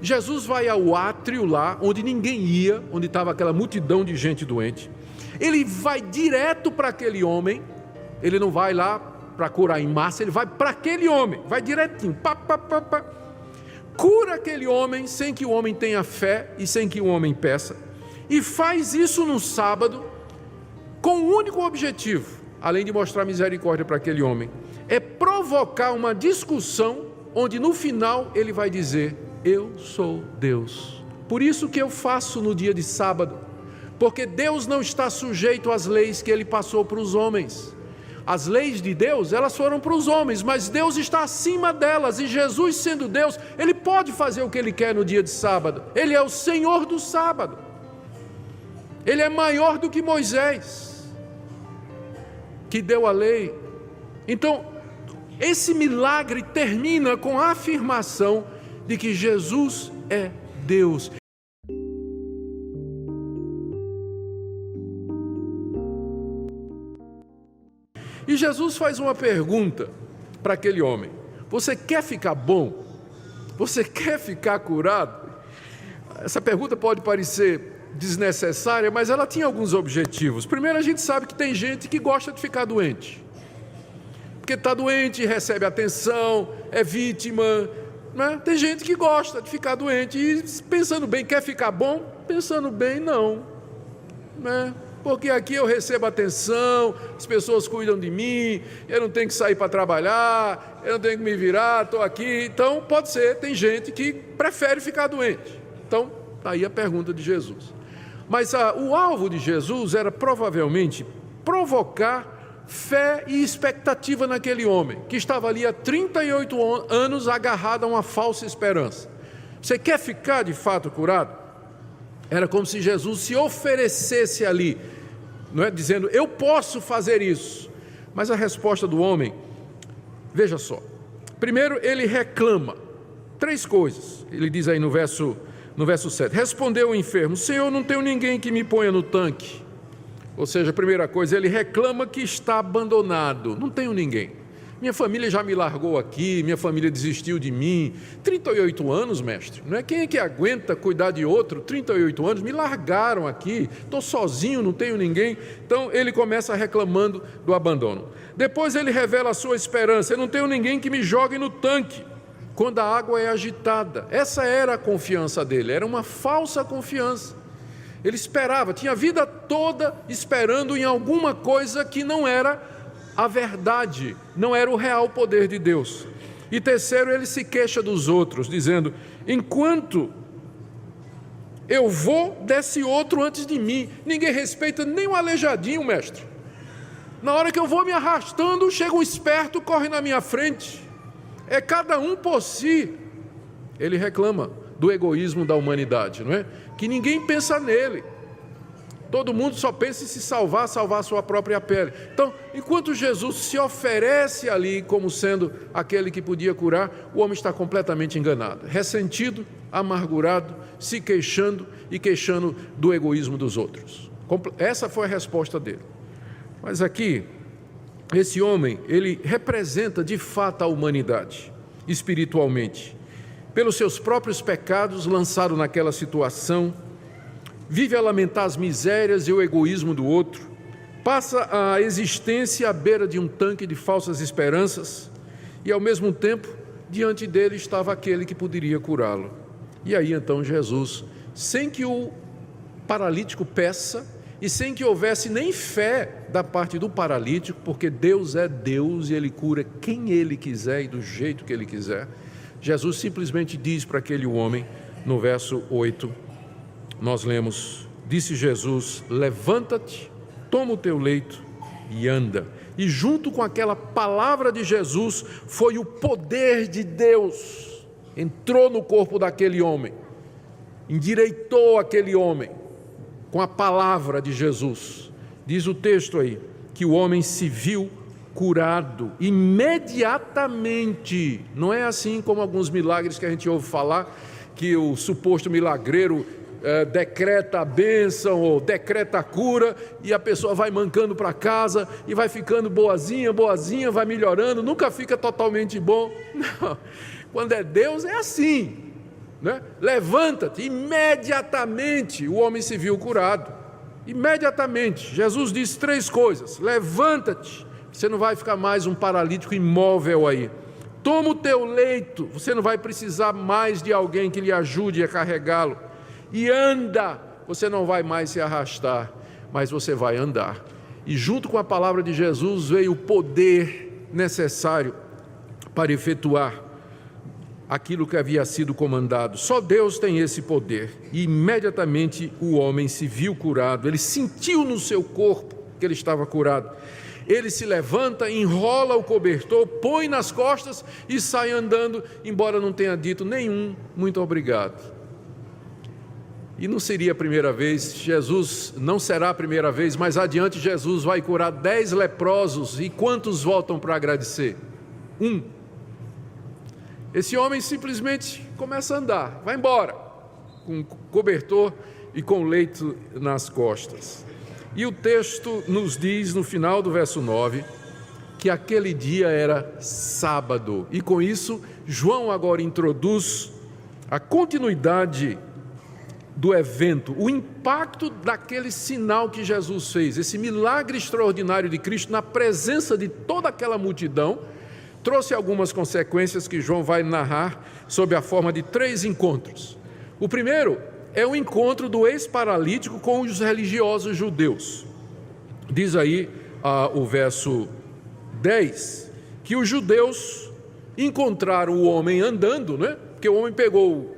Jesus vai ao átrio lá, onde ninguém ia, onde estava aquela multidão de gente doente. Ele vai direto para aquele homem, ele não vai lá para curar em massa, ele vai para aquele homem, vai direitinho, cura aquele homem sem que o homem tenha fé e sem que o homem peça, e faz isso no sábado, com um único objetivo, além de mostrar misericórdia para aquele homem, é provocar uma discussão, onde no final ele vai dizer: eu sou Deus. Por isso que eu faço no dia de sábado, porque Deus não está sujeito às leis que Ele passou para os homens. As leis de Deus, elas foram para os homens, mas Deus está acima delas, e Jesus, sendo Deus, Ele pode fazer o que Ele quer no dia de sábado. Ele é o Senhor do sábado. Ele é maior do que Moisés, que deu a lei. Então, esse milagre termina com a afirmação de que Jesus é Deus. E Jesus faz uma pergunta para aquele homem: você quer ficar bom? Você quer ficar curado? Essa pergunta pode parecer desnecessária, mas ela tinha alguns objetivos. Primeiro, a gente sabe que tem gente que gosta de ficar doente, porque está doente, recebe atenção, é vítima, né? Tem gente que gosta de ficar doente e, pensando bem, quer ficar bom? Pensando bem, não, né? Porque aqui eu recebo atenção, as pessoas cuidam de mim, eu não tenho que sair para trabalhar, eu não tenho que me virar, estou aqui. Então, pode ser, tem gente que prefere ficar doente. Então, está aí a pergunta de Jesus. Mas o alvo de Jesus era provavelmente provocar fé e expectativa naquele homem, que estava ali há 38 anos agarrado a uma falsa esperança. Você quer ficar de fato curado? Era como se Jesus se oferecesse ali, não é, dizendo: eu posso fazer isso. Mas a resposta do homem, veja só. Primeiro, ele reclama 3 coisas. Ele diz aí no verso 7: respondeu o enfermo: Senhor, não tenho ninguém que me ponha no tanque. Ou seja, a primeira coisa, ele reclama que está abandonado. Não tenho ninguém. Minha família já me largou aqui, minha família desistiu de mim. 38 anos, mestre, não é? Quem é que aguenta cuidar de outro? 38 anos, me largaram aqui, estou sozinho, não tenho ninguém. Então ele começa reclamando do abandono. Depois ele revela a sua esperança: eu não tenho ninguém que me jogue no tanque quando a água é agitada. Essa era a confiança dele, era uma falsa confiança. Ele esperava, tinha a vida toda esperando em alguma coisa que não era a verdade, não era o real poder de Deus. E terceiro, ele se queixa dos outros, dizendo: enquanto eu vou, desce outro antes de mim. Ninguém respeita nem um aleijadinho, mestre. Na hora que eu vou me arrastando, chega um esperto, corre na minha frente. É cada um por si. Ele reclama do egoísmo da humanidade, não é? Que ninguém pensa nele. Todo mundo só pensa em se salvar a sua própria pele. Então, enquanto Jesus se oferece ali como sendo aquele que podia curar, o homem está completamente enganado, ressentido, amargurado, se queixando e queixando do egoísmo dos outros. Essa foi a resposta dele. Mas aqui, esse homem, ele representa de fato a humanidade, espiritualmente. Pelos seus próprios pecados, lançado naquela situação, vive a lamentar as misérias e o egoísmo do outro, passa a existência à beira de um tanque de falsas esperanças, e ao mesmo tempo, diante dele estava aquele que poderia curá-lo. E aí então Jesus, sem que o paralítico peça, e sem que houvesse nem fé da parte do paralítico, porque Deus é Deus e Ele cura quem Ele quiser e do jeito que Ele quiser, Jesus simplesmente diz para aquele homem, no verso 8, nós lemos: disse Jesus, levanta-te, toma o teu leito e anda. E junto com aquela palavra de Jesus, foi o poder de Deus, entrou no corpo daquele homem, endireitou aquele homem, com a palavra de Jesus. Diz o texto aí, que o homem se viu curado, imediatamente. Não é assim como alguns milagres que a gente ouve falar, que o suposto milagreiro decreta a bênção ou decreta a cura e a pessoa vai mancando para casa e vai ficando boazinha, vai melhorando, nunca fica totalmente bom. Não. Quando é Deus é assim, né? Levanta-te. Imediatamente o homem se viu curado. Imediatamente. Jesus disse 3 coisas: levanta-te, você não vai ficar mais um paralítico imóvel aí. Toma o teu leito, você não vai precisar mais de alguém que lhe ajude a carregá-lo. E anda, você não vai mais se arrastar, mas você vai andar. E junto com a palavra de Jesus veio o poder necessário para efetuar aquilo que havia sido comandado. Só Deus tem esse poder. E imediatamente o homem se viu curado, ele sentiu no seu corpo que ele estava curado. Ele se levanta, enrola o cobertor, põe nas costas e sai andando, embora não tenha dito nenhum muito obrigado. E não seria a primeira vez, Jesus não será a primeira vez, mas adiante Jesus vai curar 10 leprosos, e quantos voltam para agradecer? 1. Esse homem simplesmente começa a andar, vai embora, com cobertor e com leito nas costas. E o texto nos diz, no final do verso 9, que aquele dia era sábado. E com isso, João agora introduz a continuidade do evento, o impacto daquele sinal que Jesus fez, esse milagre extraordinário de Cristo na presença de toda aquela multidão, trouxe algumas consequências que João vai narrar sob a forma de 3 encontros. O primeiro é o encontro do ex-paralítico com os religiosos judeus. Diz aí o verso 10, que os judeus encontraram o homem andando, né? Porque o homem pegou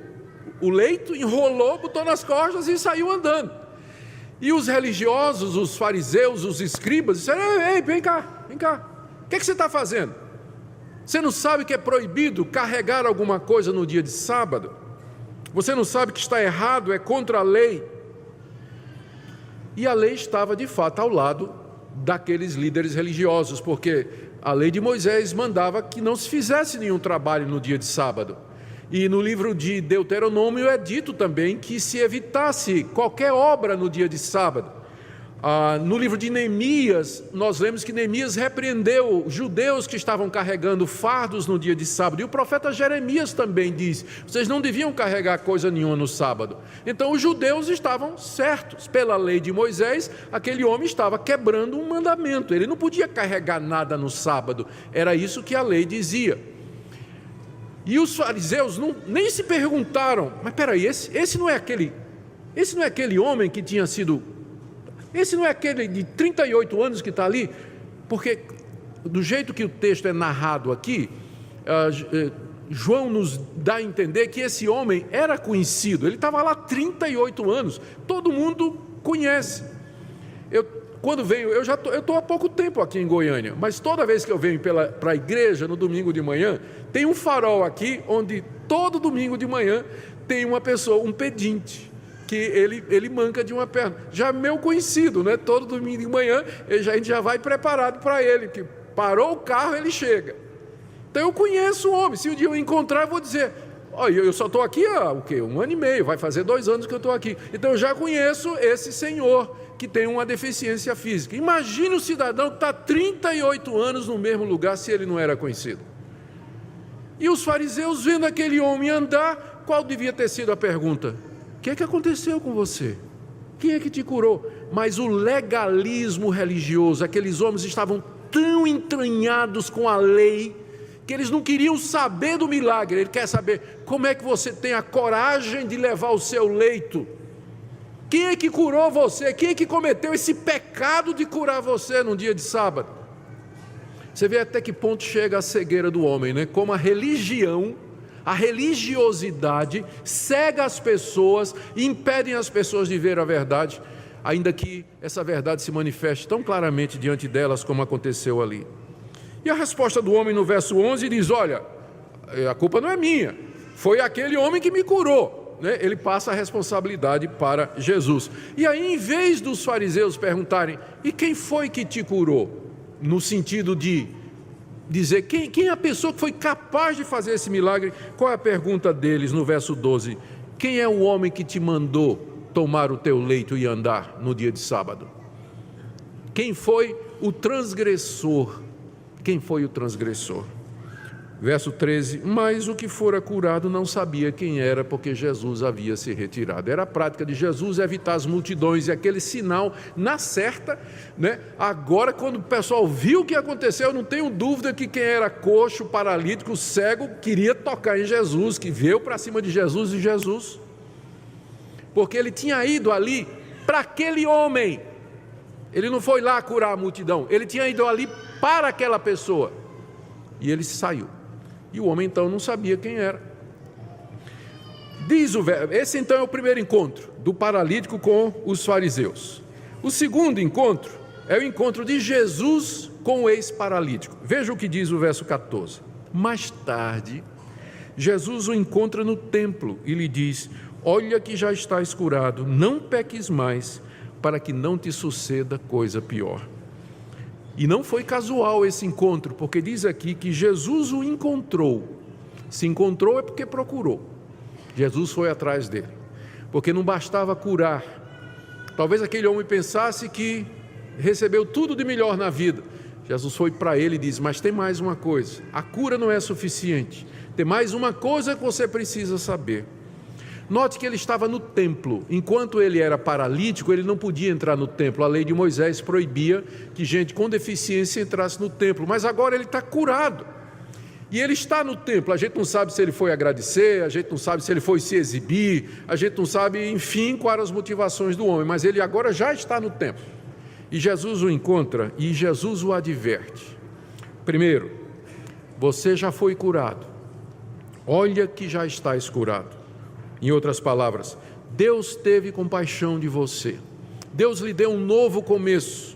o leito, enrolou, botou nas costas e saiu andando. E os religiosos, os fariseus, os escribas, disseram: ei, vem cá, o que você está fazendo? Você não sabe que é proibido carregar alguma coisa no dia de sábado? Você não sabe que está errado, é contra a lei? E a lei estava de fato ao lado daqueles líderes religiosos, porque a lei de Moisés mandava que não se fizesse nenhum trabalho no dia de sábado. E no livro de Deuteronômio é dito também que se evitasse qualquer obra no dia de sábado. No livro de Neemias, nós lemos que Neemias repreendeu judeus que estavam carregando fardos no dia de sábado. E o profeta Jeremias também diz: vocês não deviam carregar coisa nenhuma no sábado. Então os judeus estavam certos. Pela lei de Moisés, aquele homem estava quebrando um mandamento. Ele não podia carregar nada no sábado. Era isso que a lei dizia. E os fariseus nem se perguntaram: mas peraí, esse não é aquele homem que tinha sido... Esse não é aquele de 38 anos que está ali? Porque do jeito que o texto é narrado aqui, João nos dá a entender que esse homem era conhecido. Ele estava lá há 38 anos, todo mundo conhece. Quando venho, eu estou há pouco tempo aqui em Goiânia, mas toda vez que eu venho para a igreja no domingo de manhã, tem um farol aqui onde todo domingo de manhã tem uma pessoa, um pedinte, que ele manca de uma perna. Já meu conhecido, né? Todo domingo de manhã a gente já vai preparado para ele, que parou o carro, ele chega. Então eu conheço o homem. Se um dia eu encontrar, eu vou dizer: olha, eu só estou aqui há 1 ano e meio, vai fazer 2 anos que eu estou aqui. Então eu já conheço esse senhor que tem uma deficiência física. Imagine o cidadão que está 38 anos no mesmo lugar, se ele não era conhecido. E os fariseus, vendo aquele homem andar, qual devia ter sido a pergunta? O que aconteceu com você? Quem é que te curou? Mas o legalismo religioso, aqueles homens estavam tão entranhados com a lei, que eles não queriam saber do milagre. Ele quer saber como é que você tem a coragem de levar o seu leito. Quem é que curou você? Quem é que cometeu esse pecado de curar você num dia de sábado? Você vê até que ponto chega a cegueira do homem, né? Como a religiosidade cega as pessoas e impedem as pessoas de ver a verdade, ainda que essa verdade se manifeste tão claramente diante delas como aconteceu ali. E a resposta do homem no verso 11 diz: olha, a culpa não é minha, foi aquele homem que me curou, né? Ele passa a responsabilidade para Jesus. E aí, em vez dos fariseus perguntarem: e quem foi que te curou? No sentido de dizer quem é a pessoa que foi capaz de fazer esse milagre, qual é a pergunta deles no verso 12? Quem é o homem que te mandou tomar o teu leito e andar no dia de sábado? Quem foi o transgressor? Quem foi o transgressor? Verso 13, mas o que fora curado não sabia quem era, porque Jesus havia se retirado. Era a prática de Jesus evitar as multidões, e aquele sinal na certa, né? Agora, quando o pessoal viu o que aconteceu, eu não tenho dúvida que quem era coxo, paralítico, cego, queria tocar em Jesus, que veio para cima de Jesus, e Jesus, porque ele tinha ido ali para aquele homem, ele não foi lá curar a multidão, ele tinha ido ali para aquela pessoa, e ele saiu. E o homem então não sabia quem era. Diz o verbo, esse então é o primeiro encontro do paralítico com os fariseus. O segundo encontro é o encontro de Jesus com o ex-paralítico. Veja o que diz o verso 14. Mais tarde, Jesus o encontra no templo e lhe diz: olha que já estás curado, não peques mais, para que não te suceda coisa pior. E não foi casual esse encontro, porque diz aqui que Jesus o encontrou. Se encontrou é porque procurou. Jesus foi atrás dele, porque não bastava curar. Talvez aquele homem pensasse que recebeu tudo de melhor na vida. Jesus foi para ele e disse: mas tem mais uma coisa, a cura não é suficiente, tem mais uma coisa que você precisa saber. Note que ele estava no templo. Enquanto ele era paralítico, ele não podia entrar no templo. A lei de Moisés proibia que gente com deficiência entrasse no templo. Mas agora ele está curado. E ele está no templo. A gente não sabe se ele foi agradecer, a gente não sabe se ele foi se exibir, a gente não sabe, enfim, quais as motivações do homem. Mas ele agora já está no templo. E Jesus o encontra e Jesus o adverte. Primeiro, você já foi curado. Olha que já estás curado. Em outras palavras, Deus teve compaixão de você. Deus lhe deu um novo começo.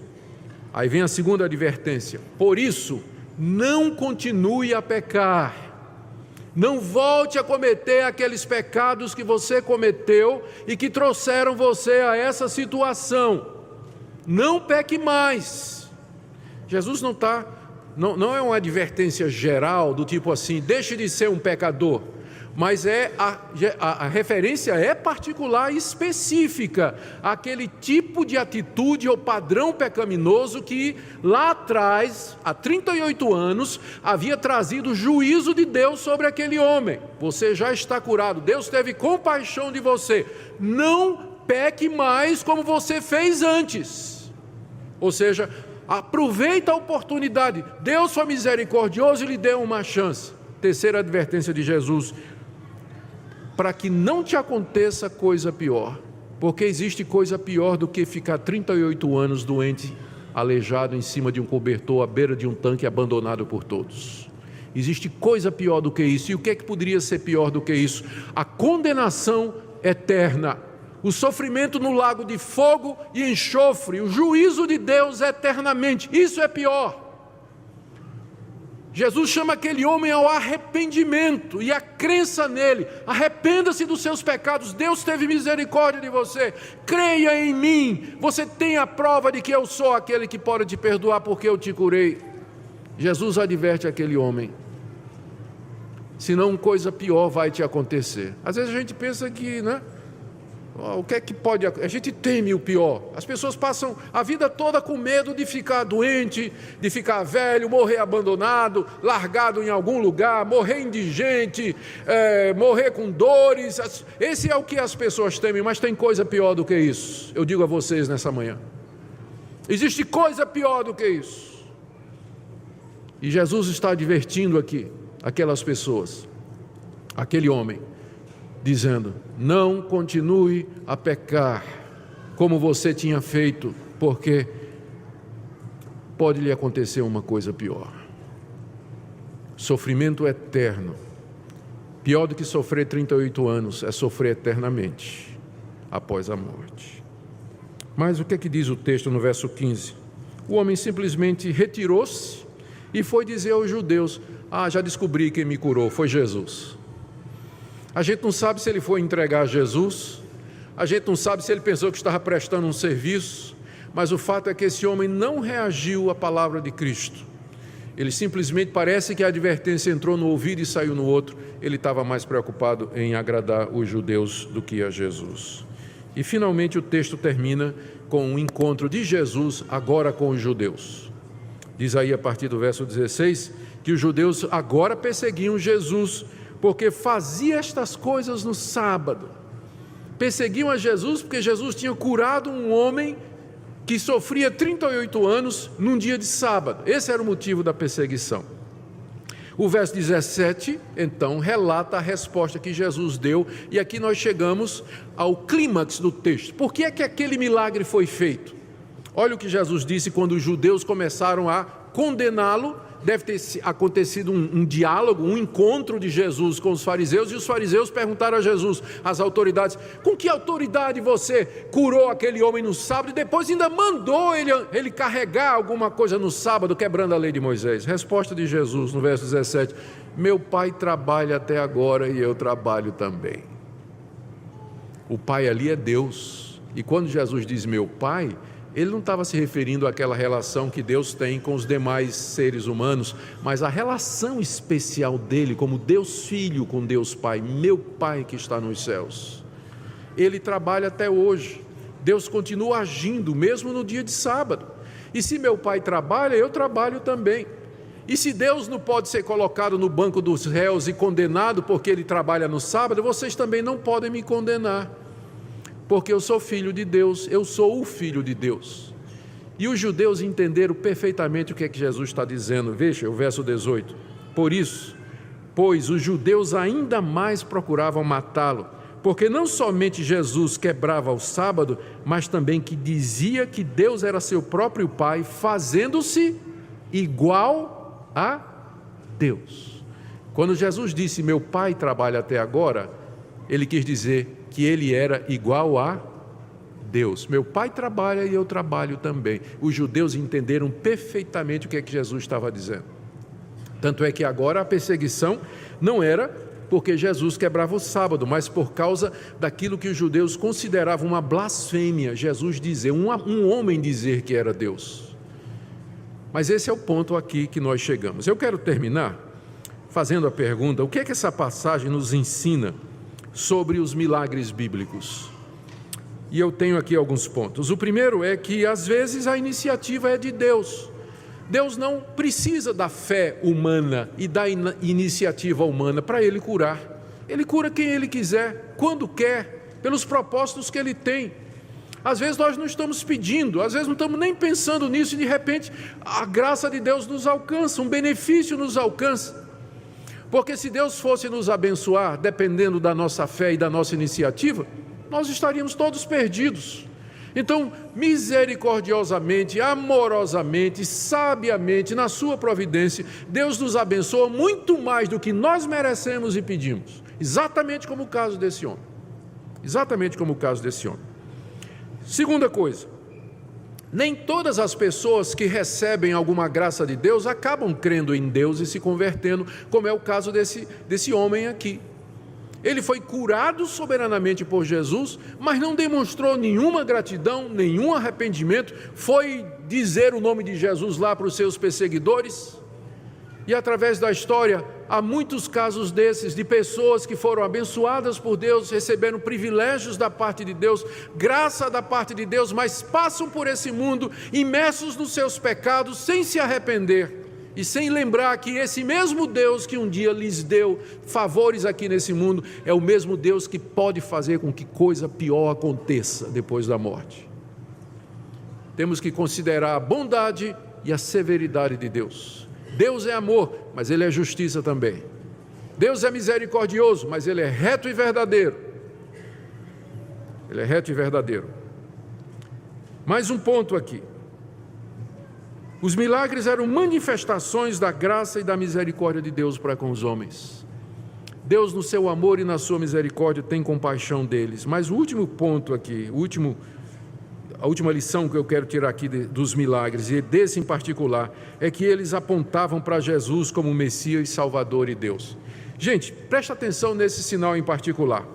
Aí vem a segunda advertência. Por isso, não continue a pecar. Não volte a cometer aqueles pecados que você cometeu e que trouxeram você a essa situação. Não peque mais. Jesus não é uma advertência geral do tipo assim: deixe de ser um pecador. Mas a referência é particular e específica àquele tipo de atitude ou padrão pecaminoso que lá atrás, há 38 anos, havia trazido o juízo de Deus sobre aquele homem. Você já está curado, Deus teve compaixão de você. Não peque mais como você fez antes. Ou seja, aproveita a oportunidade. Deus foi misericordioso e lhe deu uma chance. Terceira advertência de Jesus: para que não te aconteça coisa pior, porque existe coisa pior do que ficar 38 anos doente, aleijado em cima de um cobertor, à beira de um tanque, abandonado por todos. Existe coisa pior do que isso. E o que é que poderia ser pior do que isso? A condenação eterna, o sofrimento no lago de fogo e enxofre, o juízo de Deus eternamente. Isso é pior. Jesus chama aquele homem ao arrependimento e à crença nele. Arrependa-se dos seus pecados, Deus teve misericórdia de você, creia em mim, você tem a prova de que eu sou aquele que pode te perdoar porque eu te curei. Jesus adverte aquele homem: senão coisa pior vai te acontecer. Às vezes a gente pensa que, o que é que pode acontecer? A gente teme o pior. As pessoas passam a vida toda com medo de ficar doente, de ficar velho, morrer abandonado, largado em algum lugar, morrer indigente, morrer com dores. Esse é o que as pessoas temem, mas tem coisa pior do que isso. Eu digo a vocês nessa manhã: existe coisa pior do que isso. E Jesus está advertindo aqui aquelas pessoas, aquele homem, dizendo: não continue a pecar como você tinha feito, porque pode lhe acontecer uma coisa pior. Sofrimento eterno. Pior do que sofrer 38 anos é sofrer eternamente após a morte. Mas o que é que diz o texto no verso 15? O homem simplesmente retirou-se e foi dizer aos judeus: já descobri quem me curou, foi Jesus. A gente não sabe se ele foi entregar a Jesus, a gente não sabe se ele pensou que estava prestando um serviço, mas o fato é que esse homem não reagiu à palavra de Cristo. Ele simplesmente, parece que a advertência entrou no ouvido e saiu no outro. Ele estava mais preocupado em agradar os judeus do que a Jesus. E finalmente o texto termina com um encontro de Jesus agora com os judeus. Diz aí a partir do verso 16, que os judeus agora perseguiam Jesus, porque fazia estas coisas no sábado. Perseguiam a Jesus porque Jesus tinha curado um homem que sofria 38 anos num dia de sábado. Esse era o motivo da perseguição. O verso 17, então, relata a resposta que Jesus deu, e aqui nós chegamos ao clímax do texto. Por que é que aquele milagre foi feito? Olha o que Jesus disse quando os judeus começaram a condená-lo. Deve ter acontecido um diálogo, um encontro de Jesus com os fariseus, e os fariseus perguntaram a Jesus, às autoridades: com que autoridade você curou aquele homem no sábado e depois ainda mandou ele carregar alguma coisa no sábado, quebrando a lei de Moisés? Resposta de Jesus no verso 17: meu Pai trabalha até agora e eu trabalho também. O Pai ali é Deus, e quando Jesus diz meu Pai, ele não estava se referindo àquela relação que Deus tem com os demais seres humanos, mas a relação especial dele como Deus Filho com Deus Pai, meu Pai que está nos céus. Ele trabalha até hoje, Deus continua agindo mesmo no dia de sábado, e se meu Pai trabalha, eu trabalho também. E se Deus não pode ser colocado no banco dos réus e condenado porque ele trabalha no sábado, vocês também não podem me condenar, porque eu sou filho de Deus, eu sou o Filho de Deus. E os judeus entenderam perfeitamente o que é que Jesus está dizendo. Veja o verso 18: por isso, pois os judeus ainda mais procuravam matá-lo, porque não somente Jesus quebrava o sábado, mas também que dizia que Deus era seu próprio Pai, fazendo-se igual a Deus. Quando Jesus disse meu Pai trabalha até agora, ele quis dizer que ele era igual a Deus. Meu Pai trabalha e eu trabalho também. Os judeus entenderam perfeitamente o que é que Jesus estava dizendo. Tanto é que agora a perseguição não era porque Jesus quebrava o sábado, mas por causa daquilo que os judeus consideravam uma blasfêmia, Jesus dizer, um homem dizer que era Deus. Mas esse é o ponto aqui que nós chegamos. Eu quero terminar fazendo a pergunta: o que é que essa passagem nos ensina sobre os milagres bíblicos? E eu tenho aqui alguns pontos. O primeiro é que às vezes a iniciativa é de Deus. Deus não precisa da fé humana e da iniciativa humana para Ele curar. Ele cura quem Ele quiser, quando quer, pelos propósitos que Ele tem. Às vezes nós não estamos pedindo, às vezes não estamos nem pensando nisso, e de repente a graça de Deus nos alcança, um benefício nos alcança. Porque se Deus fosse nos abençoar, dependendo da nossa fé e da nossa iniciativa, nós estaríamos todos perdidos. Então, misericordiosamente, amorosamente, sabiamente, na sua providência, Deus nos abençoa muito mais do que nós merecemos e pedimos. Exatamente como o caso desse homem. Exatamente como o caso desse homem. Segunda coisa: nem todas as pessoas que recebem alguma graça de Deus acabam crendo em Deus e se convertendo, como é o caso desse homem aqui. Ele foi curado soberanamente por Jesus, mas não demonstrou nenhuma gratidão, nenhum arrependimento, foi dizer o nome de Jesus lá para os seus perseguidores. E através da história, há muitos casos desses, de pessoas que foram abençoadas por Deus, receberam privilégios da parte de Deus, graça da parte de Deus, mas passam por esse mundo imersos nos seus pecados, sem se arrepender e sem lembrar que esse mesmo Deus que um dia lhes deu favores aqui nesse mundo, é o mesmo Deus que pode fazer com que coisa pior aconteça depois da morte. Temos que considerar a bondade e a severidade de Deus. Deus é amor, mas Ele é justiça também. Deus é misericordioso, mas Ele é reto e verdadeiro. Ele é reto e verdadeiro. Mais um ponto aqui. Os milagres eram manifestações da graça e da misericórdia de Deus para com os homens. Deus, no seu amor e na sua misericórdia, tem compaixão deles. Mas o último ponto aqui, a última lição que eu quero tirar aqui dos milagres, e desse em particular, é que eles apontavam para Jesus como Messias, Salvador e Deus. Gente, presta atenção nesse sinal em particular.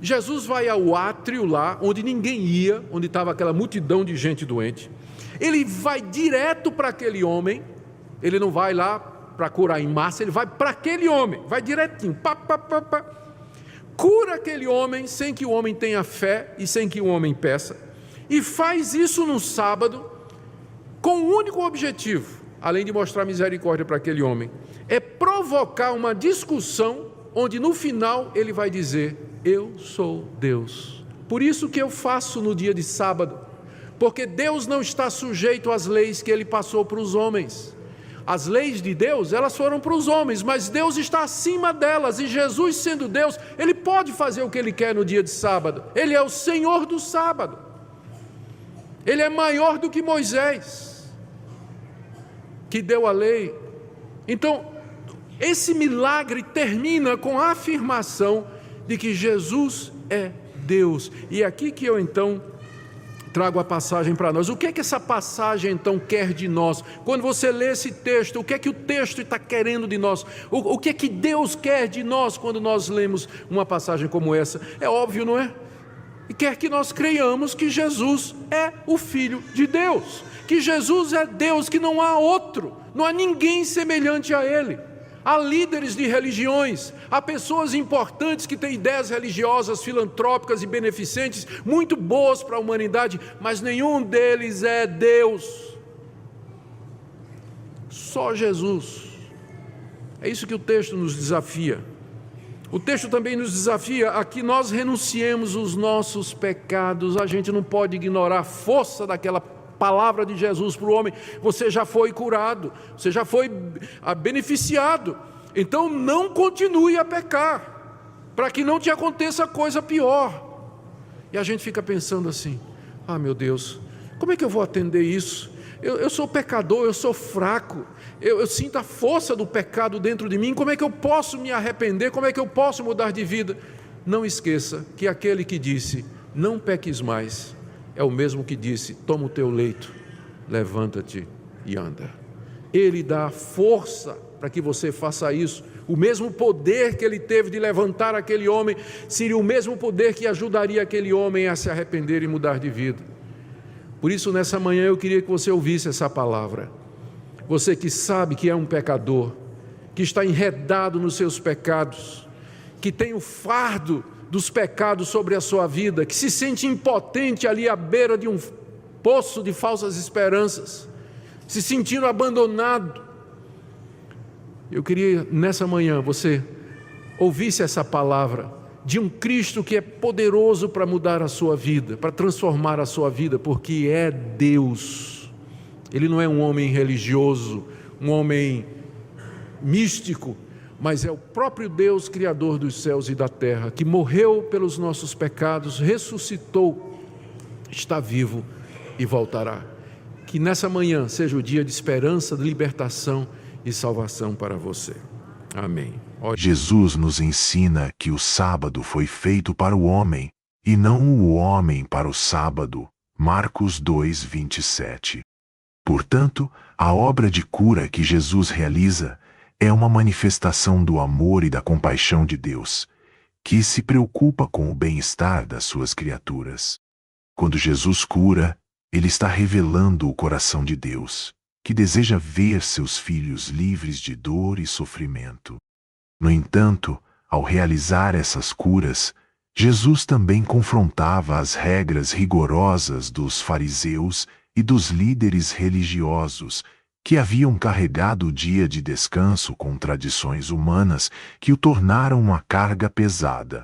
Jesus vai ao átrio lá, onde ninguém ia, onde estava aquela multidão de gente doente. Ele vai direto para aquele homem, ele não vai lá para curar em massa, ele vai para aquele homem, vai direitinho, cura aquele homem sem que o homem tenha fé e sem que o homem peça, e faz isso no sábado com um único objetivo: além de mostrar misericórdia para aquele homem, é provocar uma discussão onde no final ele vai dizer: eu sou Deus. Por isso que eu faço no dia de sábado, porque Deus não está sujeito às leis que ele passou para os homens. As leis de Deus, elas foram para os homens, mas Deus está acima delas, e Jesus, sendo Deus, ele pode fazer o que ele quer no dia de sábado. Ele é o Senhor do sábado. Ele é maior do que Moisés, que deu a lei. Então, esse milagre termina com a afirmação de que Jesus é Deus. E é aqui que eu então trago a passagem para nós. O que é que essa passagem então quer de nós? Quando você lê esse texto, o que é que o texto está querendo de nós? O que é que Deus quer de nós quando nós lemos uma passagem como essa? É óbvio, não é? E quer que nós creiamos que Jesus é o Filho de Deus, que Jesus é Deus, que não há outro, não há ninguém semelhante a Ele. Há líderes de religiões, há pessoas importantes que têm ideias religiosas, filantrópicas e beneficentes, muito boas para a humanidade, mas nenhum deles é Deus. Só Jesus. É isso que o texto nos desafia. O texto também nos desafia a que nós renunciemos os nossos pecados. A gente não pode ignorar a força daquela palavra de Jesus para o homem: você já foi curado, você já foi beneficiado, então não continue a pecar, para que não te aconteça coisa pior. E a gente fica pensando assim: ah, meu Deus, como é que eu vou atender isso? Eu sou pecador, eu sou fraco, eu sinto a força do pecado dentro de mim, como é que eu posso me arrepender, como é que eu posso mudar de vida? Não esqueça que aquele que disse: não peques mais, é o mesmo que disse: toma o teu leito, levanta-te e anda. Ele dá força para que você faça isso. O mesmo poder que ele teve de levantar aquele homem seria o mesmo poder que ajudaria aquele homem a se arrepender e mudar de vida. Por isso, nessa manhã eu queria que você ouvisse essa palavra. Você que sabe que é um pecador, que está enredado nos seus pecados, que tem o fardo dos pecados sobre a sua vida, que se sente impotente ali à beira de um poço de falsas esperanças, se sentindo abandonado. Eu queria nessa manhã você ouvisse essa palavra de um Cristo que é poderoso para mudar a sua vida, para transformar a sua vida, porque é Deus. Ele não é um homem religioso, um homem místico, mas é o próprio Deus, Criador dos céus e da terra, que morreu pelos nossos pecados, ressuscitou, está vivo e voltará. Que nessa manhã seja o dia de esperança, de libertação e salvação para você. Amém. Jesus nos ensina que o sábado foi feito para o homem, e não o homem para o sábado. Marcos 2:27. Portanto, a obra de cura que Jesus realiza é uma manifestação do amor e da compaixão de Deus, que se preocupa com o bem-estar das suas criaturas. Quando Jesus cura, ele está revelando o coração de Deus, que deseja ver seus filhos livres de dor e sofrimento. No entanto, ao realizar essas curas, Jesus também confrontava as regras rigorosas dos fariseus e dos líderes religiosos, que haviam carregado o dia de descanso com tradições humanas que o tornaram uma carga pesada.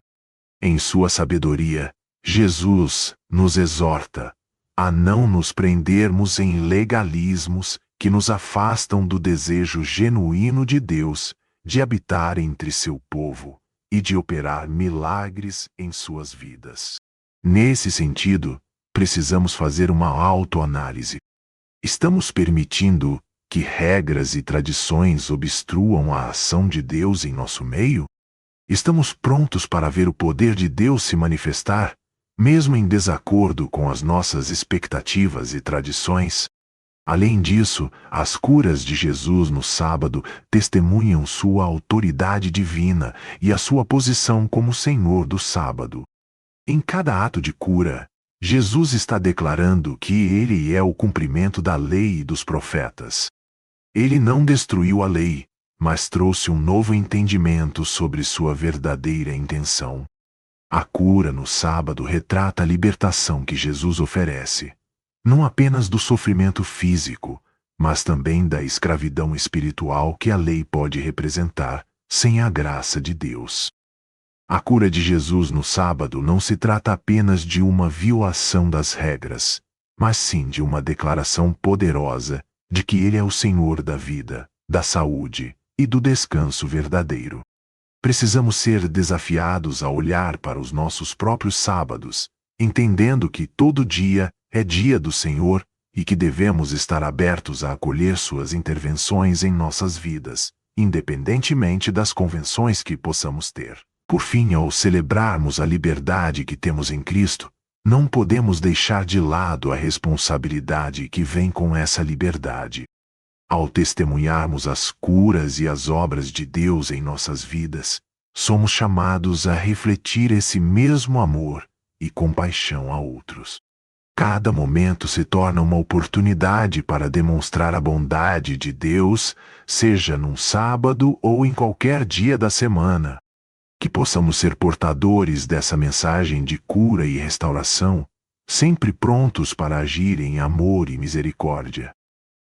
Em sua sabedoria, Jesus nos exorta a não nos prendermos em legalismos que nos afastam do desejo genuíno de Deus de habitar entre seu povo e de operar milagres em suas vidas. Nesse sentido, precisamos fazer uma autoanálise. Estamos permitindo que regras e tradições obstruam a ação de Deus em nosso meio? Estamos prontos para ver o poder de Deus se manifestar, mesmo em desacordo com as nossas expectativas e tradições? Além disso, as curas de Jesus no sábado testemunham sua autoridade divina e a sua posição como Senhor do sábado. Em cada ato de cura, Jesus está declarando que ele é o cumprimento da lei e dos profetas. Ele não destruiu a lei, mas trouxe um novo entendimento sobre sua verdadeira intenção. A cura no sábado retrata a libertação que Jesus oferece, não apenas do sofrimento físico, mas também da escravidão espiritual que a lei pode representar, sem a graça de Deus. A cura de Jesus no sábado não se trata apenas de uma violação das regras, mas sim de uma declaração poderosa de que Ele é o Senhor da vida, da saúde e do descanso verdadeiro. Precisamos ser desafiados a olhar para os nossos próprios sábados, entendendo que todo dia é dia do Senhor e que devemos estar abertos a acolher suas intervenções em nossas vidas, independentemente das convenções que possamos ter. Por fim, ao celebrarmos a liberdade que temos em Cristo, não podemos deixar de lado a responsabilidade que vem com essa liberdade. Ao testemunharmos as curas e as obras de Deus em nossas vidas, somos chamados a refletir esse mesmo amor e compaixão a outros. Cada momento se torna uma oportunidade para demonstrar a bondade de Deus, seja num sábado ou em qualquer dia da semana. Que possamos ser portadores dessa mensagem de cura e restauração, sempre prontos para agir em amor e misericórdia.